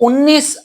19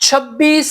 26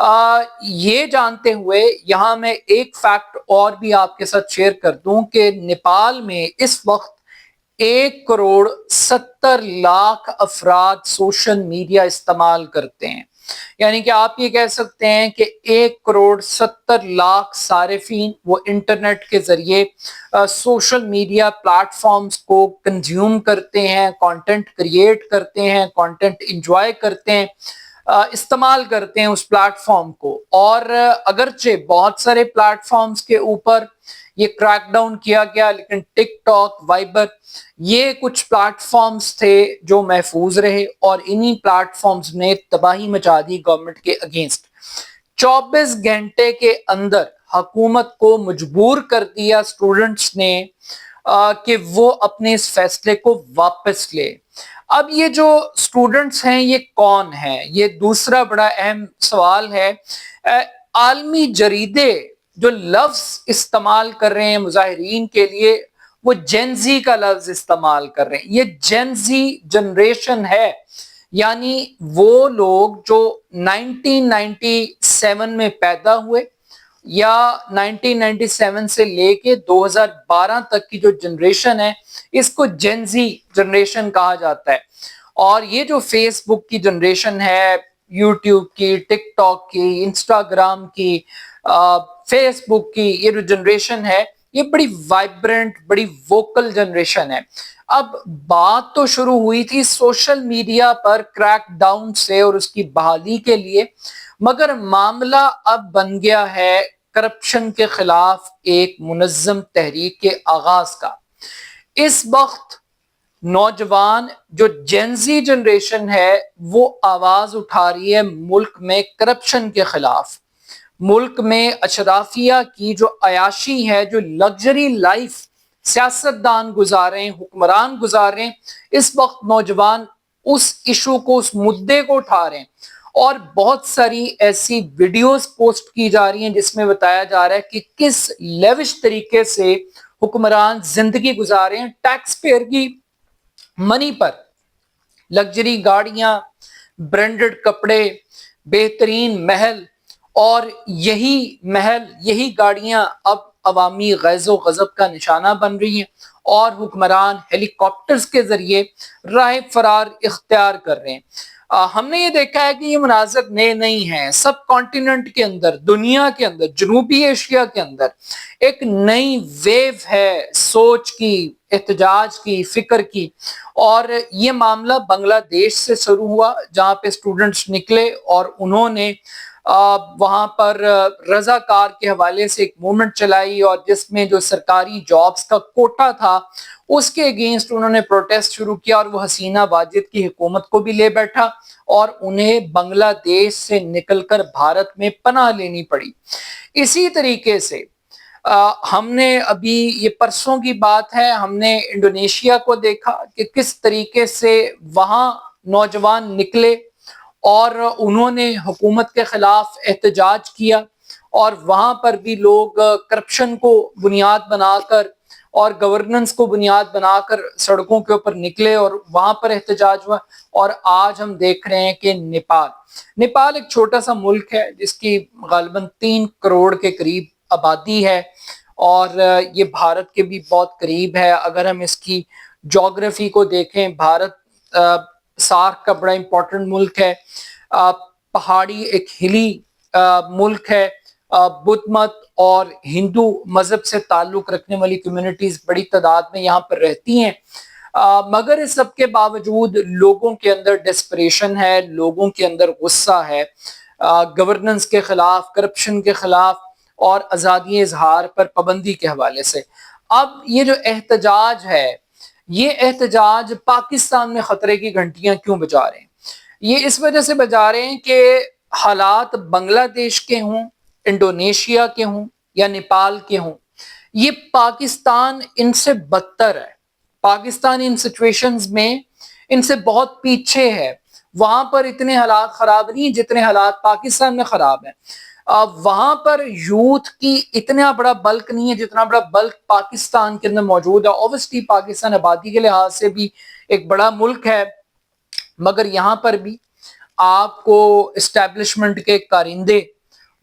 یہ جانتے ہوئے یہاں میں ایک فیکٹ اور بھی آپ کے ساتھ شیئر کر دوں کہ نیپال میں اس وقت 1,70,00,000 افراد سوشل میڈیا استعمال کرتے ہیں. یعنی کہ آپ یہ کہہ سکتے ہیں کہ 1,70,00,000 صارفین وہ انٹرنیٹ کے ذریعے سوشل میڈیا پلیٹ فارمز کو کنزیوم کرتے ہیں، کانٹینٹ کریٹ کرتے ہیں، کانٹینٹ انجوائے کرتے ہیں، استعمال کرتے ہیں اس پلیٹ فارم کو. اور اگرچہ بہت سارے پلیٹ فارمز کے اوپر یہ کریک ڈاؤن کیا گیا، لیکن ٹک ٹاک، وائبر، یہ کچھ پلیٹ فارمز تھے جو محفوظ رہے، اور انہی پلیٹ فارمز نے تباہی مچا دی گورنمنٹ کے اگینسٹ. 24 گھنٹے کے اندر حکومت کو مجبور کر دیا اسٹوڈنٹس نے کہ وہ اپنے اس فیصلے کو واپس لے. اب یہ جو اسٹوڈنٹس ہیں یہ کون ہیں؟ یہ دوسرا بڑا اہم سوال ہے. عالمی جریدے جو لفظ استعمال کر رہے ہیں مظاہرین کے لیے، وہ جین زی کا لفظ استعمال کر رہے ہیں. یہ جین زی جنریشن ہے، یعنی وہ لوگ جو 1997 میں پیدا ہوئے یا 1997 سے لے کے 2012 تک کی جو جنریشن ہے، اس کو جین زی جنریشن کہا جاتا ہے. اور یہ جو فیس بک کی جنریشن ہے، یوٹیوب کی، ٹک ٹاک کی، انسٹاگرام کی، فیس بک کی، یہ جو جنریشن ہے یہ بڑی وائبرنٹ، بڑی ووکل جنریشن ہے. اب بات تو شروع ہوئی تھی سوشل میڈیا پر کریک ڈاؤن سے اور اس کی بحالی کے لیے، مگر معاملہ اب بن گیا ہے کرپشن کے خلاف ایک منظم تحریک کے آغاز کا. اس وقت نوجوان جو جین زی جنریشن ہے وہ آواز اٹھا رہی ہے ملک میں کرپشن کے خلاف. ملک میں اشرافیہ کی جو عیاشی ہے، جو لگژری لائف سیاستدان گزار رہے ہیں، حکمران گزار رہے ہیں، اس وقت نوجوان اس ایشو کو، اس مدعے کو اٹھا رہے ہیں. اور بہت ساری ایسی ویڈیوز پوسٹ کی جا رہی ہیں جس میں بتایا جا رہا ہے کہ کس لیوش طریقے سے حکمران زندگی گزار رہے ہیں ٹیکس پیئر کی منی پر. لگژری گاڑیاں، برانڈڈ کپڑے، بہترین محل، اور یہی گاڑیاں اب عوامی غیظ و غضب کا نشانہ بن رہی ہیں، اور حکمران ہیلی کاپٹرز کے ذریعے راہ فرار اختیار کر رہے ہیں. ہم نے یہ دیکھا ہے کہ یہ مناظر نئے نہیں ہیں. سب کانٹیننٹ کے اندر، دنیا کے اندر، جنوبی ایشیا کے اندر ایک نئی ویو ہے سوچ کی، احتجاج کی، فکر کی. اور یہ معاملہ بنگلہ دیش سے شروع ہوا، جہاں پہ اسٹوڈنٹس نکلے اور انہوں نے وہاں پر رضاکار کے حوالے سے ایک موومنٹ چلائی، اور جس میں جو سرکاری جابز کا کوٹا تھا اس کے اگینسٹ انہوں نے پروٹیسٹ شروع کیا، اور وہ حسینہ واجد کی حکومت کو بھی لے بیٹھا اور انہیں بنگلہ دیش سے نکل کر بھارت میں پناہ لینی پڑی. اسی طریقے سے ہم نے ابھی، یہ پرسوں کی بات ہے، ہم نے انڈونیشیا کو دیکھا کہ کس طریقے سے وہاں نوجوان نکلے اور انہوں نے حکومت کے خلاف احتجاج کیا، اور وہاں پر بھی لوگ کرپشن کو بنیاد بنا کر اور گورننس کو بنیاد بنا کر سڑکوں کے اوپر نکلے اور وہاں پر احتجاج ہوا. اور آج ہم دیکھ رہے ہیں کہ نیپال ایک چھوٹا سا ملک ہے جس کی غالباً 3 کروڑ کے قریب آبادی ہے، اور یہ بھارت کے بھی بہت قریب ہے. اگر ہم اس کی جغرافی کو دیکھیں، بھارت سارک کا بڑا امپورٹنٹ ملک ہے، پہاڑی ایک ہلی ملک ہے، بدھ مت اور ہندو مذہب سے تعلق رکھنے والی کمیونٹیز بڑی تعداد میں یہاں پر رہتی ہیں. مگر اس سب کے باوجود لوگوں کے اندر ڈسپریشن ہے، لوگوں کے اندر غصہ ہے گورننس کے خلاف، کرپشن کے خلاف اور آزادی اظہار پر پابندی کے حوالے سے. اب یہ جو احتجاج ہے، یہ احتجاج پاکستان میں خطرے کی گھنٹیاں کیوں بجا رہے ہیں؟ یہ اس وجہ سے بجا رہے ہیں کہ حالات بنگلہ دیش کے ہوں، انڈونیشیا کے ہوں یا نیپال کے ہوں، یہ پاکستان ان سے بدتر ہے. پاکستان ان سچویشنز میں ان سے بہت پیچھے ہے. وہاں پر اتنے حالات خراب نہیں جتنے حالات پاکستان میں خراب ہیں. وہاں پر یوتھ کی اتنا بڑا بلک نہیں ہے جتنا بڑا بلک پاکستان کے اندر موجود ہے. اوبویسلی پاکستان آبادی کے لحاظ سے بھی ایک بڑا ملک ہے، مگر یہاں پر بھی آپ کو اسٹیبلشمنٹ کے کارندے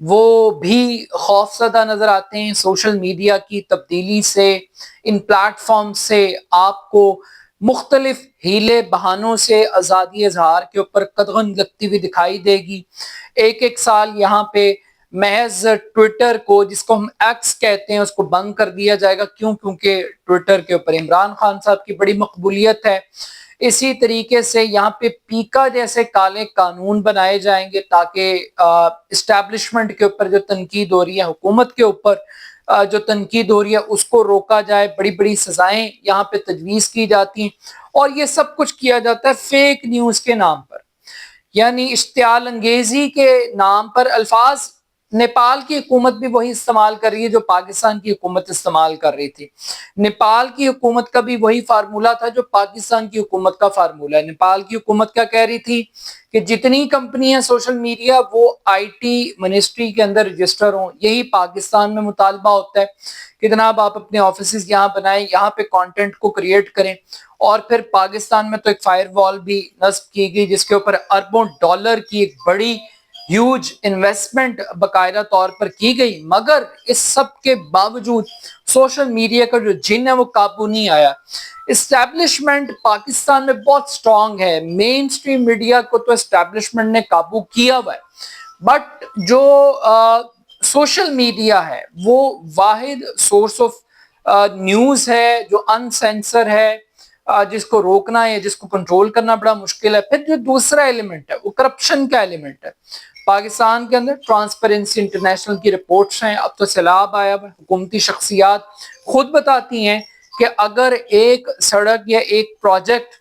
وہ بھی خوف زدہ نظر آتے ہیں. سوشل میڈیا کی تبدیلی سے، ان پلیٹ فارم سے آپ کو مختلف ہیلے بہانوں سے آزادی اظہار کے اوپر قدغن لگتی ہوئی دکھائی دے گی. ایک سال یہاں پہ محض ٹویٹر کو، جس کو ہم ایکس کہتے ہیں، اس کو بند کر دیا جائے گا. کیونکہ ٹویٹر کے اوپر عمران خان صاحب کی بڑی مقبولیت ہے. اسی طریقے سے یہاں پہ پیکا جیسے کالے قانون بنائے جائیں گے تاکہ اسٹیبلشمنٹ کے اوپر جو تنقید ہو رہی ہے، حکومت کے اوپر جو تنقید ہو رہی ہے، اس کو روکا جائے. بڑی بڑی سزائیں یہاں پہ تجویز کی جاتی ہیں، اور یہ سب کچھ کیا جاتا ہے فیک نیوز کے نام پر، یعنی اشتعال انگیزی کے نام پر. الفاظ نیپال کی حکومت بھی وہی استعمال کر رہی ہے جو پاکستان کی حکومت استعمال کر رہی تھی. نیپال کی حکومت کا بھی وہی فارمولہ تھا جو پاکستان کی حکومت کا فارمولہ ہے. نیپال کی حکومت کیا کہہ رہی تھی کہ جتنی کمپنیاں سوشل میڈیا وہ آئی ٹی منسٹری کے اندر رجسٹر ہوں. یہی پاکستان میں مطالبہ ہوتا ہے کہ جناب آپ اپنے آفیسز یہاں بنائیں، یہاں پہ کانٹینٹ کو کریٹ کریں. اور پھر پاکستان میں تو ایک فائر وال بھی نصب کی گئی جس کے اوپر اربوں ڈالر کی ایک بڑی ہیوج انویسٹمنٹ باقاعدہ طور پر کی گئی. مگر اس سب کے باوجود سوشل میڈیا کا جو جن ہے وہ قابو نہیں آیا. اسٹیبلشمنٹ پاکستان میں بہت سٹرونگ ہے. مین سٹریم میڈیا کو تو اسٹیبلشمنٹ نے قابو کیا ہوا ہے، بٹ جو سوشل میڈیا ہے وہ واحد سورس آف نیوز ہے جو ان سینسر ہے، جس کو روکنا ہے، جس کو کنٹرول کرنا بڑا مشکل ہے. پھر جو دوسرا ایلیمنٹ ہے وہ کرپشن کا ایلیمنٹ ہے. پاکستان کے اندر ٹرانسپیرنسی انٹرنیشنل کی رپورٹس ہیں، اب تو سیلاب آیا ہے. حکومتی شخصیات خود بتاتی ہیں کہ اگر ایک سڑک یا ایک پروجیکٹ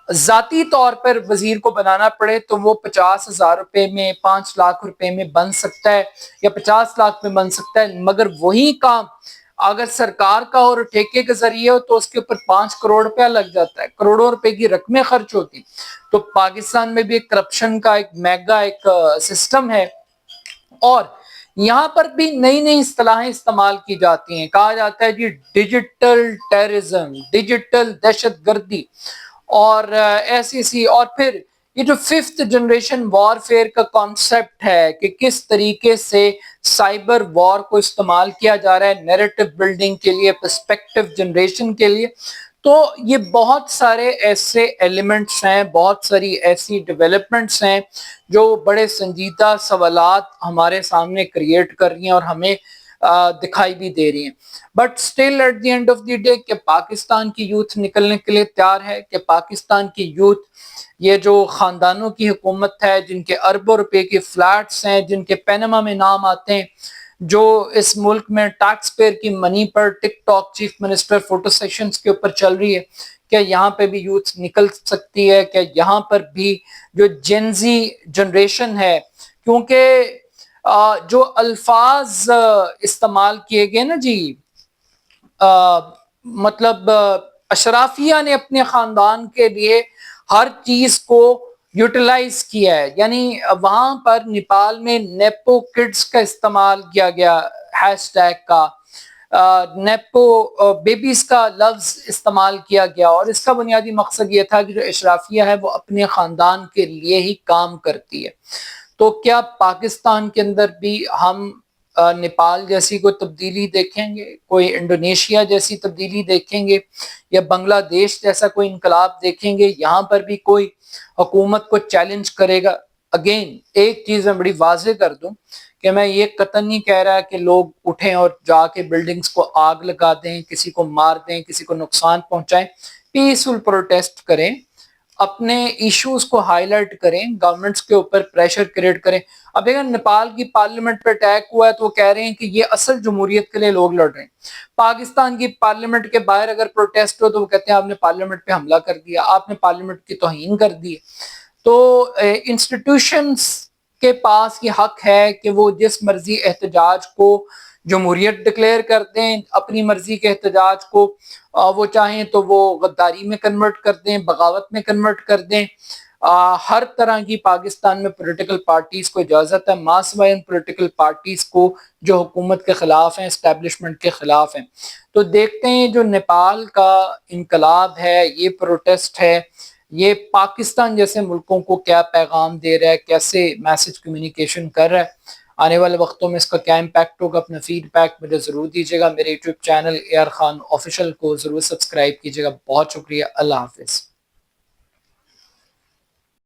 ذاتی طور پر وزیر کو بنانا پڑے تو وہ 50,000 روپے میں، 5 لاکھ روپے میں بن سکتا ہے یا 50 لاکھ میں بن سکتا ہے. مگر وہی کام اگر سرکار کا اور ٹھیکے کے ذریعے ہو تو اس کے اوپر 5 کروڑ روپیہ لگ جاتا ہے، کروڑوں روپے کی رقمیں خرچ ہوتی. تو پاکستان میں بھی ایک کرپشن کا ایک میگا ایک سسٹم ہے، اور یہاں پر بھی نئی نئی اصطلاحیں استعمال کی جاتی ہیں. کہا جاتا ہے جی ڈیجیٹل ٹیررزم، ڈیجیٹل دہشت گردی، اور ایسی اور پھر یہ جو 5th جنریشن وار فیئر کا کانسیپٹ ہے کہ کس طریقے سے سائبر وار کو استعمال کیا جا رہا ہے نیریٹو بلڈنگ کے لیے، پرسپیکٹو جنریشن کے لیے. تو یہ بہت سارے ایسے ایلیمنٹس ہیں، بہت ساری ایسی ڈیولپمنٹس ہیں جو بڑے سنجیدہ سوالات ہمارے سامنے کریٹ کر رہی ہیں اور ہمیں دکھائی بھی دے رہی ہیں. But still at the end of the day کہ پاکستان کی یوتھ نکلنے کے لیے تیار ہے، کہ پاکستان کی یوتھ، یہ جو خاندانوں کی حکومت ہے جن کے اربوں روپے کے فلیٹس ہیں، جن کے پینما میں نام آتے ہیں، جو اس ملک میں ٹیکس پیئر کی منی پر TikTok chief minister photo sessions کے اوپر چل رہی ہے، کیا یہاں پہ بھی یوتھ نکل سکتی ہے؟ کیا یہاں پر بھی جو جنزی جنریشن ہے، کیونکہ جو الفاظ استعمال کیے گئے نا جی، مطلب اشرافیہ نے اپنے خاندان کے لیے ہر چیز کو یوٹیلائز کیا ہے. یعنی وہاں پر نیپال میں نیپو کڈز کا استعمال کیا گیا، ہیش ٹیگ کا، نیپو بیبیز کا لفظ استعمال کیا گیا، اور اس کا بنیادی مقصد یہ تھا کہ جو اشرافیہ ہے وہ اپنے خاندان کے لیے ہی کام کرتی ہے. تو کیا پاکستان کے اندر بھی ہم نیپال جیسی کوئی تبدیلی دیکھیں گے، کوئی انڈونیشیا جیسی تبدیلی دیکھیں گے، یا بنگلہ دیش جیسا کوئی انقلاب دیکھیں گے؟ یہاں پر بھی کوئی حکومت کو چیلنج کرے گا؟ اگین ایک چیز میں بڑی واضح کر دوں کہ میں یہ قطعاً نہیں کہہ رہا کہ لوگ اٹھیں اور جا کے بلڈنگز کو آگ لگا دیں، کسی کو مار دیں، کسی کو نقصان پہنچائیں. پیسفل پروٹیسٹ کریں، اپنے ایشوز کو ہائی لائٹ کریں، گورنمنٹس کے اوپر پریشر کریٹ کریں. اب دیکھیں نیپال کی پارلیمنٹ پہ اٹیک ہوا ہے تو وہ کہہ رہے ہیں کہ یہ اصل جمہوریت کے لیے لوگ لڑ رہے ہیں. پاکستان کی پارلیمنٹ کے باہر اگر پروٹیسٹ ہو تو وہ کہتے ہیں آپ نے پارلیمنٹ پہ حملہ کر دیا، آپ نے پارلیمنٹ کی توہین کر دی. تو انسٹیٹیوشنز کے پاس یہ حق ہے کہ وہ جس مرضی احتجاج کو جمہوریت ڈکلیئر کر دیں، اپنی مرضی کے احتجاج کو وہ چاہیں تو وہ غداری میں کنورٹ کر دیں، بغاوت میں کنورٹ کر دیں. ہر طرح کی پاکستان میں پولیٹیکل پارٹیز کو اجازت ہے، ماسوائے ان پولیٹیکل پارٹیز کو جو حکومت کے خلاف ہیں، اسٹیبلشمنٹ کے خلاف ہیں. تو دیکھتے ہیں جو نیپال کا انقلاب ہے، یہ پروٹیسٹ ہے، یہ پاکستان جیسے ملکوں کو کیا پیغام دے رہا ہے، کیسے میسج کمیونیکیشن کر رہا ہے، آنے والے وقتوں میں اس کا کیا امپیکٹ ہوگا؟ اپنا فیڈ بیک مجھے ضرور دیجیے گا۔ میرے YouTube channel AR Khan official کو ضرور سبسکرائب کیجیے گا۔ بہت شکریہ، اللہ حافظ۔